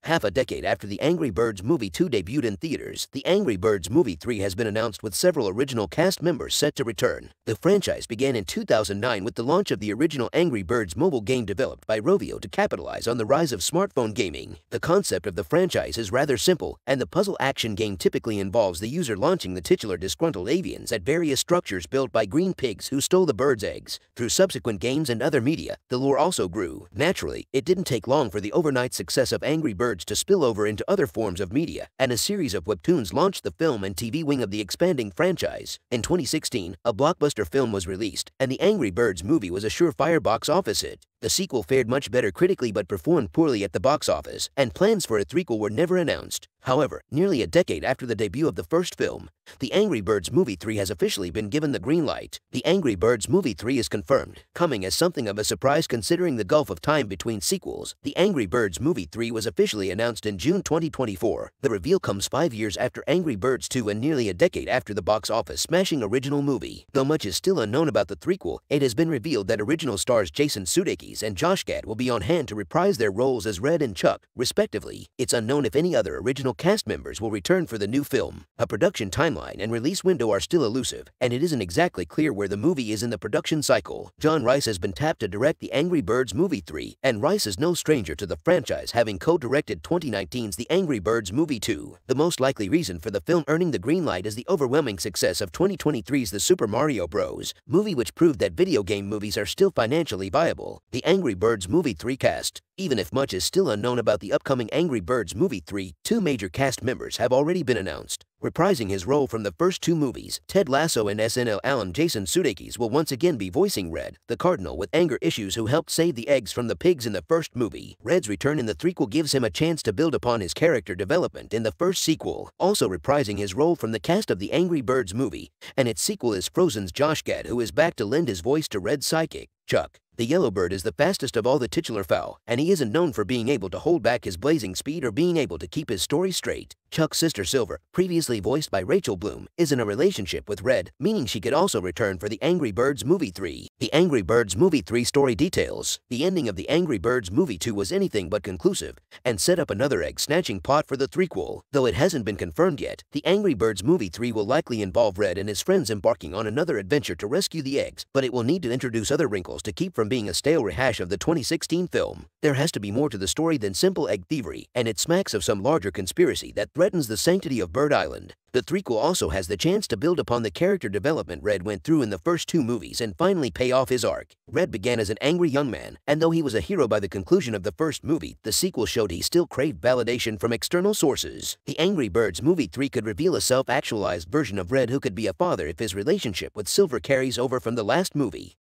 Half a decade after the Angry Birds Movie 2 debuted in theaters, the Angry Birds Movie 3 has been announced with several original cast members set to return. The franchise began in 2009 with the launch of the original Angry Birds mobile game developed by Rovio to capitalize on the rise of smartphone gaming. The concept of the franchise is rather simple, and the puzzle action game typically involves the user launching the titular disgruntled avians at various structures built by green pigs who stole the birds' eggs. Through subsequent games and other media, the lore also grew. Naturally, it didn't take long for the overnight success of Angry Birds to spill over into other forms of media, and a series of webtoons launched the film and TV wing of the expanding franchise. In 2016, a blockbuster film was released, and the Angry Birds movie was a surefire box office hit. The sequel fared much better critically but performed poorly at the box office, and plans for a threequel were never announced. However, nearly a decade after the debut of the first film, the Angry Birds Movie 3 has officially been given the green light. The Angry Birds Movie 3 is confirmed, coming as something of a surprise considering the gulf of time between sequels. The Angry Birds Movie 3 was officially announced in June 2024. The reveal comes 5 years after Angry Birds 2 and nearly a decade after the box office smashing original movie. Though much is still unknown about the threequel, it has been revealed that original stars Jason Sudeikis and Josh Gad will be on hand to reprise their roles as Red and Chuck, respectively. It's unknown if any other original cast members will return for the new film. A production timeline and release window are still elusive, and it isn't exactly clear where the movie is in the production cycle. John Rice has been tapped to direct the Angry Birds Movie 3, and Rice is no stranger to the franchise, having co-directed 2019's The Angry Birds Movie 2. The most likely reason for the film earning the green light is the overwhelming success of 2023's The Super Mario Bros. Movie, which proved that video game movies are still financially viable. The Angry Birds Movie 3 cast. Even if much is still unknown about the upcoming Angry Birds Movie 3, two major cast members have already been announced. Reprising his role from the first two movies, Ted Lasso and SNL alum Jason Sudeikis will once again be voicing Red, the cardinal with anger issues who helped save the eggs from the pigs in the first movie. Red's return in the threequel gives him a chance to build upon his character development in the first sequel. Also reprising his role from the cast of the Angry Birds movie, and its sequel is Frozen's Josh Gad, who is back to lend his voice to Red's sidekick, Chuck. The yellowbird is the fastest of all the titular fowl, and he isn't known for being able to hold back his blazing speed or being able to keep his story straight. Chuck's sister Silver, previously voiced by Rachel Bloom, is in a relationship with Red, meaning she could also return for the Angry Birds Movie 3. The Angry Birds Movie 3 story details. The ending of the Angry Birds Movie 2 was anything but conclusive, and set up another egg-snatching plot for the threequel. Though it hasn't been confirmed yet, the Angry Birds Movie 3 will likely involve Red and his friends embarking on another adventure to rescue the eggs, but it will need to introduce other wrinkles to keep from being a stale rehash of the 2016 film. There has to be more to the story than simple egg thievery, and it smacks of some larger conspiracy that threatens the sanctity of Bird Island. The threequel also has the chance to build upon the character development Red went through in the first two movies and finally pay off his arc. Red began as an angry young man, and though he was a hero by the conclusion of the first movie, the sequel showed he still craved validation from external sources. The Angry Birds Movie 3 could reveal a self-actualized version of Red who could be a father if his relationship with Silver carries over from the last movie.